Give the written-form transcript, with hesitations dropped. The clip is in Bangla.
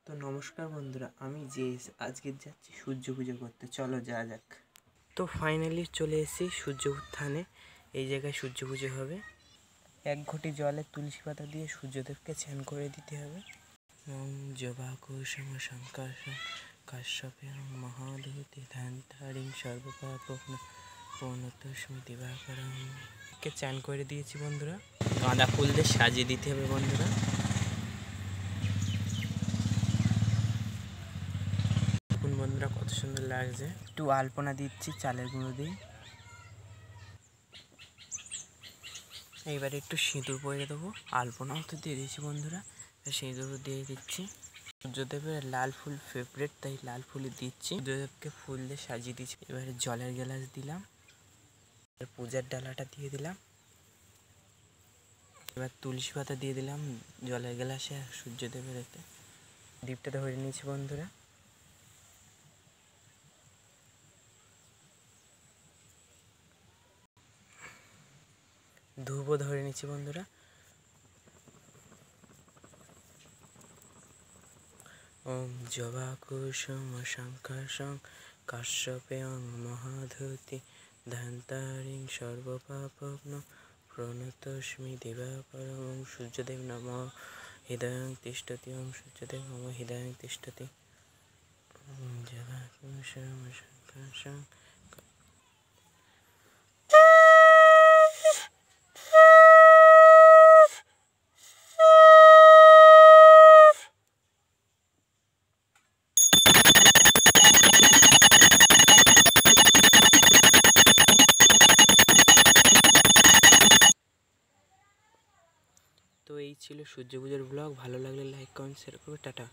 তো নমস্কার বন্ধুরা, আমি জেস। আজকে যাচ্ছি সূর্য পুজো করতে, চলো যাওয়া যাক। তো ফাইনালি চলে এসেছি সূর্য উত্থানে। এই জায়গায় সূর্য পুজো হবে। 1 ঘটি জলে তুলসী পাতা দিয়ে সূর্যদেবকে স্নান করে দিতে হবে। জবা কুসুম শঙ্কর কাশ্যপে মহাধূতি ধ্যানতারিং সর্বপাপনতস্মি দিবাকরং। কে চান করে দিয়েছি বন্ধুরা। গাঁদা ফুল দিয়ে সাজিয়ে দিতে হবে বন্ধুরা। বন্ধুরা কত সুন্দর লাগছে। একটু আলপনা দিচ্ছি চালের গুঁড়ো দিয়ে। এইবারে একটু সিঁদুর পরে দেবো। আলপনাও তো দিয়ে দিয়েছি বন্ধুরা, সিঁদুরও দিয়ে দিচ্ছি। সূর্যদেবের লাল ফুল ফেভারিট, তাই লাল ফুল দিচ্ছি। সূর্যদেবকে ফুল দিয়ে সাজিয়ে দিচ্ছি। এবারে জলের গ্লাস দিলাম, পূজার ডালাটা দিয়ে দিলাম। এবার তুলসী পাতা দিয়ে দিলাম জলের গ্লাসে আর সূর্যদেবের এতে। দীপটা ধরে নিয়েছি বন্ধুরা। ধূপও ধরে নিচ্ছি বন্ধুরা। ওম জবা কুসুম শঙ্কর্ষং কাশ্যপেয়ং মহাধূতি ধ্যানতারিং সর্বপাপগ্ন প্রণতস্মি দিবাকরং। ওম সূর্যদেব নমঃ হৃদয়ং তিষ্ঠতি। ওম সূর্যদেব নমঃ হৃদয়ং তিষ্ঠতি। ওম জবা কুসুম শঙ্কর্ষং। তো এই ছিল সূর্য পুজোর ব্লগ। ভালো লাগলে লাইক কমেন্ট শেয়ার করবে। টাটা।